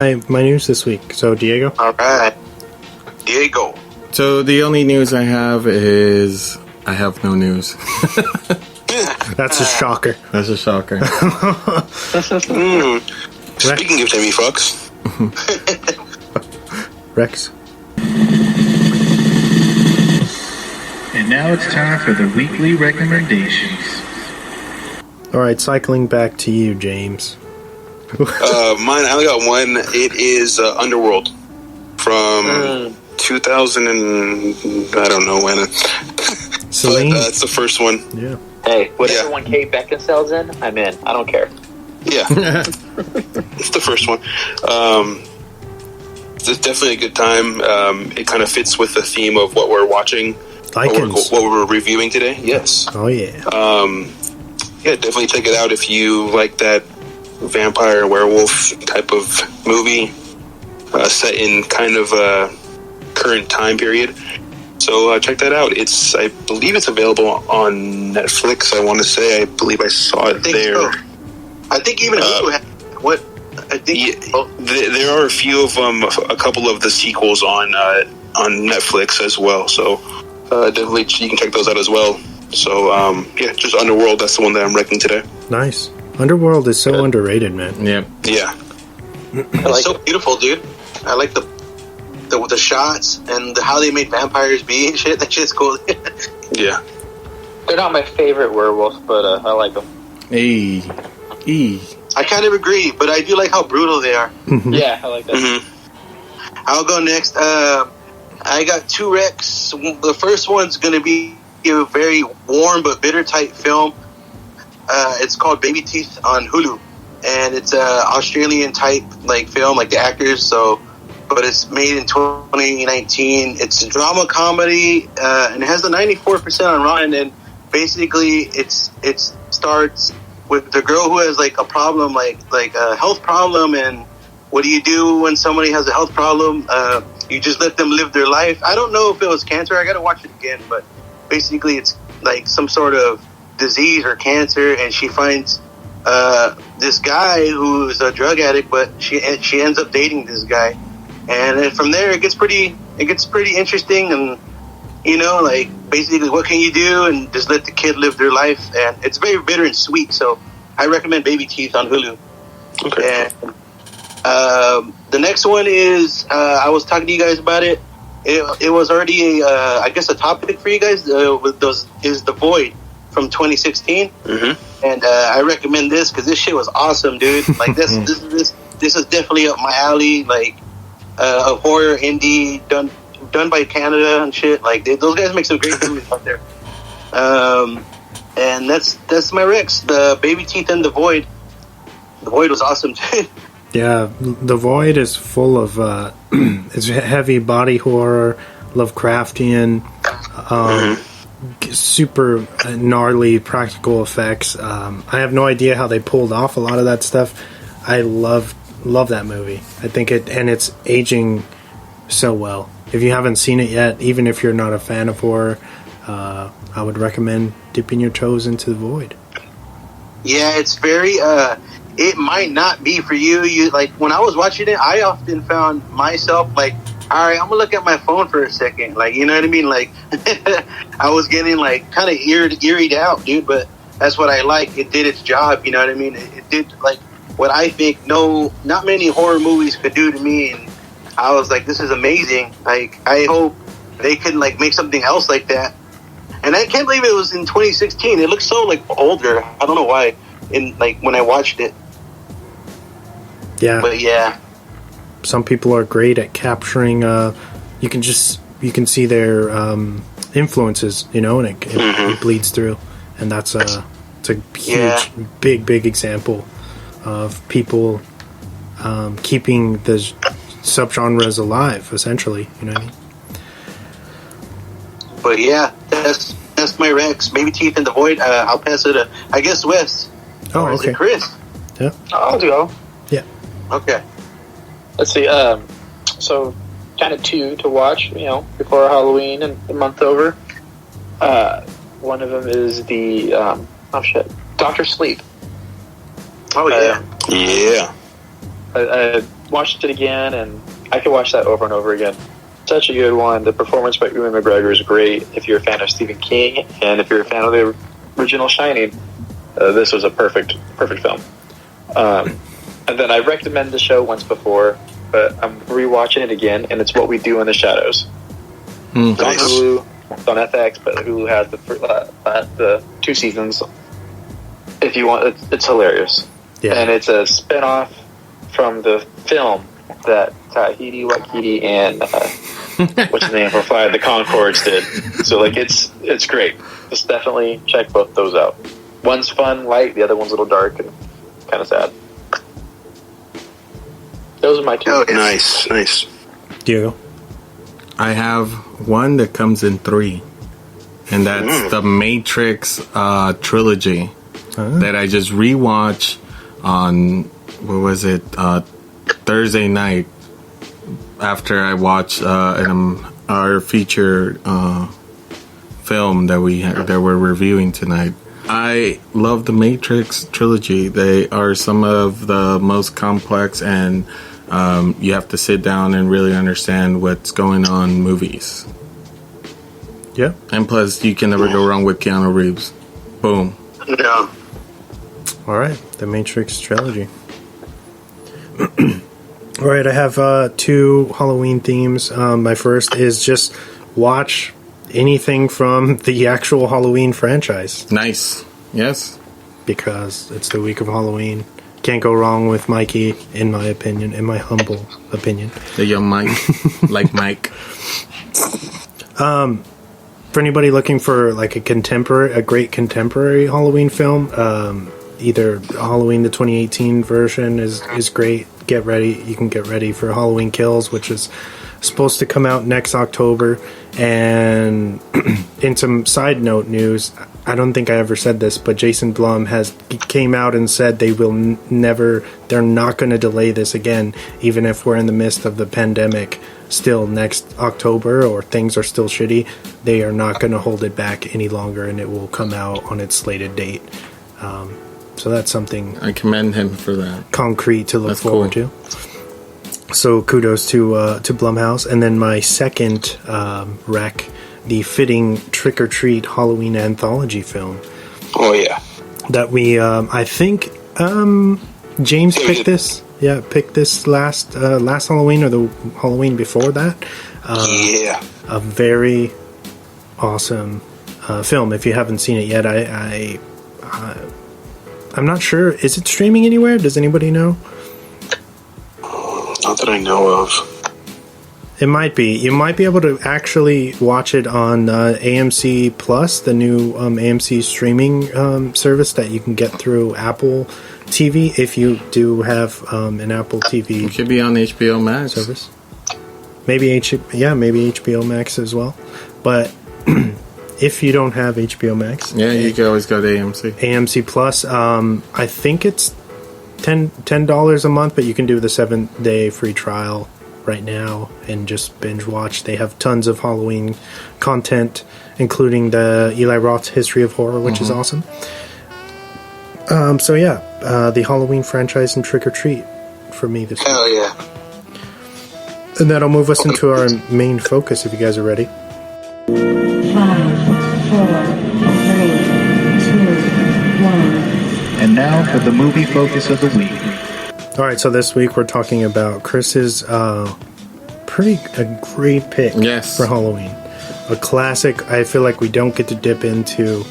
my news this week. So, Diego? All right. Diego. So, the only news I have is I have no news. That's a shocker. That's a shocker. Speaking of Timmy Fox. Rex. And now it's time for the weekly recommendations. All right, cycling back to you, James. Mine, I only got one. It is Underworld from 2000 and I don't know when. Celine? But it's the first one. Yeah. Hey, whatever one Kate Beckinsale's in, I'm in. I don't care. Yeah. It's the first one. It's definitely a good time. It kind of fits with the theme of what we're watching. Icons. What we're reviewing today. Yes. Oh, yeah. Yeah, definitely check it out if you like that vampire werewolf type of movie set in kind of a current time period. So check that out. I believe it's available on Netflix. I want to say. I believe I saw it there. So. I think even what I think there are a few of them. A couple of the sequels on Netflix as well. So definitely you can check those out as well. So yeah, just Underworld. That's the one that I'm recommending today. Nice. Underworld is so underrated, man. Yeah. It's so beautiful, dude. I like the shots and how they made vampires be and shit. That shit's cool. Yeah. They're not my favorite werewolves, but I like them. Hey. I kind of agree, but I do like how brutal they are. Yeah, I like that. Mm-hmm. I'll go next. I got two recs. The first one's going to be a very warm but bitter type film. It's called Baby Teeth on Hulu, and it's a Australian type film, like the actors. But it's made in 2019. It's a drama comedy, and it has a 94% on Rotten. And basically, it starts with the girl who has a problem, like a health problem. And what do you do when somebody has a health problem? You just let them live their life. I don't know if it was cancer. I got to watch it again, but basically, it's like some sort of disease or cancer, and she finds this guy who's a drug addict, but she ends up dating this guy. And then from there, it gets pretty interesting, and basically, what can you do? And just let the kid live their life, and it's very bitter and sweet. So, I recommend Baby Teeth on Hulu. Okay. And the next one is I was talking to you guys about it. It was already I guess a topic for you guys. Is The Void from 2016, and I recommend this because this shit was awesome, dude. Like this is definitely up my alley. Like. A horror indie done by Canada and shit. Like those guys make some great movies out there. And that's my Rex. The Baby Teeth and The Void. The Void was awesome too. Yeah, The Void is full of it's heavy body horror, Lovecraftian, super gnarly practical effects. I have no idea how they pulled off a lot of that stuff. I love that movie. I think it's aging so well. If you haven't seen it yet, even if you're not a fan of horror, I would recommend dipping your toes into The Void. Yeah, it's very it might not be for you. You when I was watching it, I often found myself all right, I'm gonna look at my phone for a second. You know what I mean? I was getting kind of eeried out, dude, but that's what I like. It did its job, you know what I mean? It did what I think not many horror movies could do to me, and I was like, this is amazing. I hope they can make something else like that. And I can't believe it was in 2016. It looks so older. I don't know why. When I watched it. Yeah. But yeah. Some people are great at capturing. You can see their influences, and it bleeds through, and it's a huge, big example of people keeping the subgenres alive, essentially. You know what I mean? But yeah, that's my Rex. Baby Teeth and The Void. I'll pass it to, I guess, Wes. Oh, or is okay. it Chris? Yeah. I'll go. Yeah. Okay. Let's see. So kind of two to watch, before Halloween and the month over. One of them is the Dr. Sleep. Oh yeah. Yeah. watched it again, and I could watch that over and over again. Such a good one. The performance by Ewan McGregor is great if you're a fan of Stephen King, and if you're a fan of the original Shining, this was a perfect film. And then I recommended the show once before, but I'm rewatching it again, and it's What We Do in the Shadows. It's on Hulu, it's on FX, but Hulu has the 2 seasons. If you want, it's hilarious. Yeah. And it's a spinoff from the film that Tahiti Waititi and what's his name from Flight of the Conchords did. So like it's great. Just definitely check both those out. One's fun, light. The other one's a little dark and kind of sad. Those are my 2. Oh, nice. Diego? I have one that comes in 3, and that's the Matrix trilogy that I just rewatched on, what was it, Thursday night after I watched our feature film that we're reviewing tonight. I love the Matrix trilogy. They are some of the most complex, and you have to sit down and really understand what's going on in movies. Yeah. And plus, you can never go wrong with Keanu Reeves. Boom. Yeah. All right, the Matrix trilogy. All right, I have 2 Halloween themes. My first is just watch anything from the actual Halloween franchise. Nice. Yes. Because it's the week of Halloween. Can't go wrong with Mikey, in my opinion, in my humble opinion. The young Mike. Like Mike. For anybody looking for like a great contemporary Halloween film, either Halloween the 2018 version is great. Get ready. You can get ready for Halloween Kills, which is supposed to come out next October. And in some side note news, I don't think I ever said this, but Jason Blum came out and said they're not going to delay this again, even if we're in the midst of the pandemic still next October or things are still shitty. They are not going to hold it back any longer, and it will come out on its slated date. So that's something I commend him for that. Concrete to look forward to. So kudos to Blumhouse. And then my second rec, the fitting Trick or Treat Halloween anthology film. Oh yeah. That we I think James picked this. Yeah, picked this last Halloween or the Halloween before that. Yeah. A very awesome film. If you haven't seen it yet, I'm not sure. Is it streaming anywhere? Does anybody know? Not that I know of. It might be. You might be able to actually watch it on AMC Plus, the new AMC streaming service that you can get through Apple TV if you do have an Apple TV. It could be on HBO Max service. Maybe maybe HBO Max as well. But if you don't have HBO Max, you can always go to AMC. AMC Plus. I think it's $10 a month, but you can do the 7-day free trial right now and just binge watch. They have tons of Halloween content, including the Eli Roth's History of Horror, which is awesome. The Halloween franchise and Trick or Treat for me this week. Hell yeah. And that'll move us into our main focus if you guys are ready. 5, 4, 3, 2, 1. And now for the movie focus of the week. Alright, so this week we're talking about Chris's a great pick for Halloween. A classic. I feel like we don't get to dip into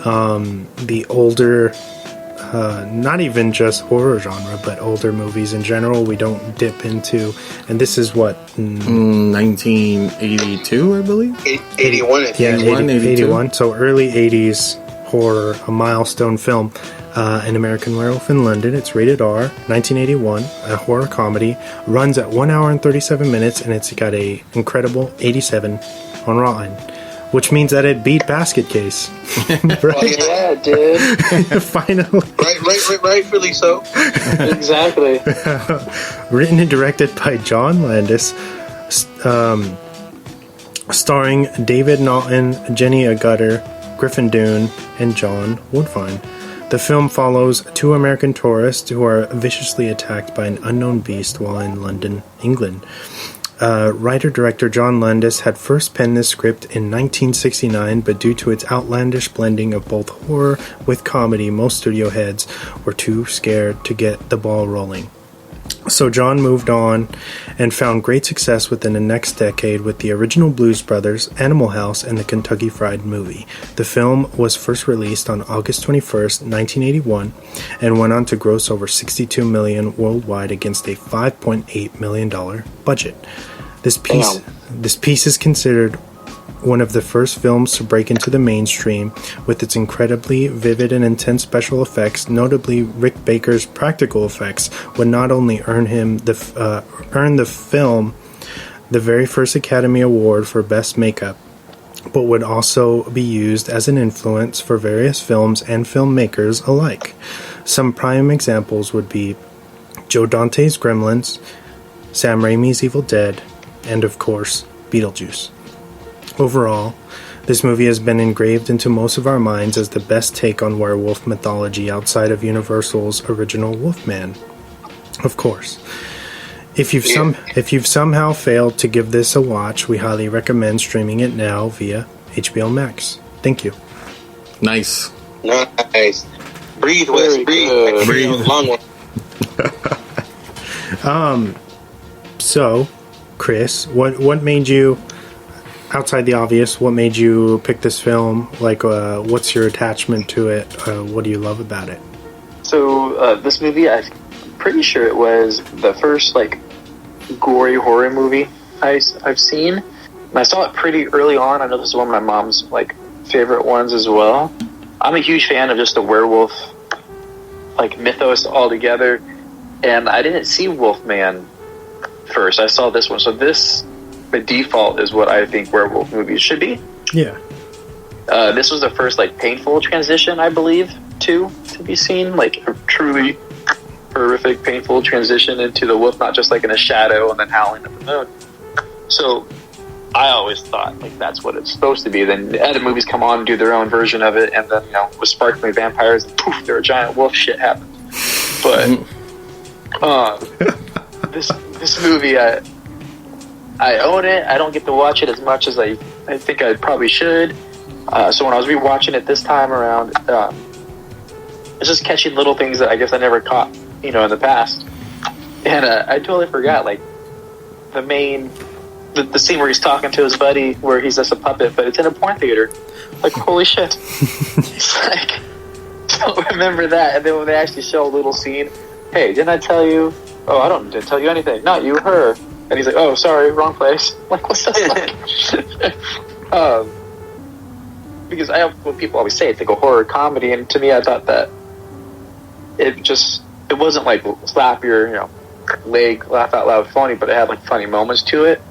the older, not even just horror genre, but older movies in general. We don't dip into, and this is what? 1982, I believe? 81, I think. Yeah, 81. So early 80s horror, a milestone film. An American Werewolf in London. It's rated R, 1981, a horror comedy. Runs at 1 hour and 37 minutes, and it's got a incredible 87 on Rotten, which means that it beat Basket Case. Right? Oh, yeah, it did. Finally. Rightfully so. Exactly. Written and directed by John Landis, starring David Naughton, Jenny Agutter, Griffin Dunne, and John Woodfine. The film follows two American tourists who are viciously attacked by an unknown beast while in London, England. Writer-director John Landis had first penned this script in 1969, but due to its outlandish blending of both horror with comedy, most studio heads were too scared to get the ball rolling. So John moved on and found great success within the next decade with the original Blues Brothers, Animal House, and the Kentucky Fried Movie. The film was first released on August 21st, 1981, and went on to gross over $62 million worldwide against a $5.8 million budget. This piece is considered one of the first films to break into the mainstream with its incredibly vivid and intense special effects. Notably, Rick Baker's practical effects would not only earn the film the very first Academy Award for Best Makeup, but would also be used as an influence for various films and filmmakers alike. Some prime examples would be Joe Dante's Gremlins, Sam Raimi's Evil Dead, and of course, Beetlejuice. Overall, this movie has been engraved into most of our minds as the best take on werewolf mythology outside of Universal's original Wolfman. Of course. If you've somehow failed to give this a watch, we highly recommend streaming it now via HBO Max. Thank you. Nice. Nice. Breathe, Wes. Breathe. Long one. So, Chris, what made you... Outside the obvious, what made you pick this film? Like, what's your attachment to it? What do you love about it? So, this movie, I'm pretty sure it was the first, gory horror movie I've seen. And I saw it pretty early on. I know this is one of my mom's, favorite ones as well. I'm a huge fan of just the werewolf, mythos altogether. And I didn't see Wolfman first. I saw this one. So this... the default is what I think werewolf movies should be. Yeah. This was the first painful transition, I believe, to be seen. A truly horrific, painful transition into the wolf, not just in a shadow and then howling at the moon. So I always thought that's what it's supposed to be. Then other movies come on and do their own version of it, and then with sparkling vampires, and poof, they're a giant wolf. Shit happens. But this movie, I own it. I don't get to watch it as much as I think I probably should. So when I was rewatching it this time around, it's just catching little things that I guess I never caught, in the past. And I totally forgot, the scene where he's talking to his buddy, where he's just a puppet, but it's in a porn theater. Holy shit. It's don't remember that. And then when they actually show a little scene, hey, didn't I tell you? Oh, didn't tell you anything. Not you, her. And he's like, oh, sorry, wrong place. What's that? Because what people always say, they go horror comedy, and to me, I thought that it wasn't slap your, leg, laugh out loud funny, but it had funny moments to it.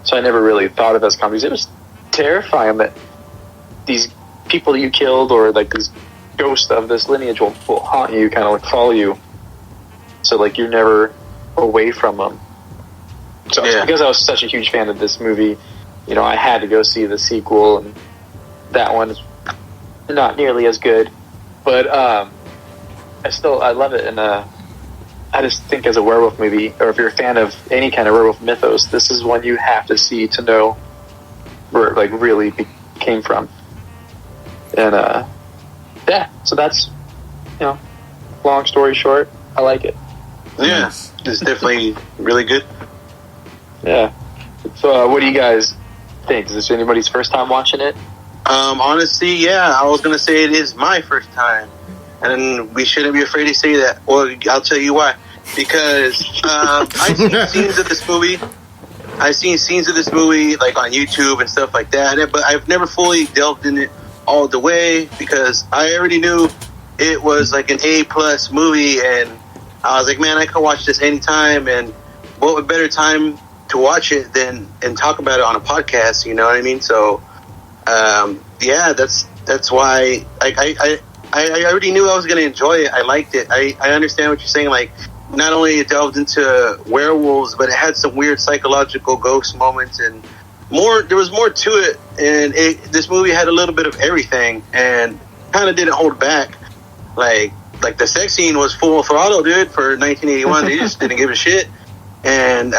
So I never really thought of it as comedies. It was terrifying that these people that you killed, or these ghosts of this lineage will haunt you, kind of follow you. So you're never away from them. So because I was such a huge fan of this movie, I had to go see the sequel, and that one's not nearly as good, but I love it, and I just think as a werewolf movie, or if you're a fan of any kind of werewolf mythos, this is one you have to see to know where it really came from. And so that's long story short, I like it. Yeah, it's definitely really good. Yeah. So, what do you guys think? Is this anybody's first time watching it? Honestly, yeah. I was gonna say it is my first time, and we shouldn't be afraid to say that. Well, I'll tell you why. Because I've seen scenes of this movie. I've seen scenes of this movie on YouTube and stuff like that, but I've never fully delved in it all the way because I already knew it was an A+ movie, and I was like, man, I could watch this anytime, and what better time to watch it and talk about it on a podcast, you know what I mean? So, that's why I already knew I was going to enjoy it. I liked it. I understand what you're saying. Not only it delved into werewolves, but it had some weird psychological ghost moments and there was more to it. And this movie had a little bit of everything and kind of didn't hold back. Like the sex scene was full throttle, dude. For 1981, they just didn't give a shit. And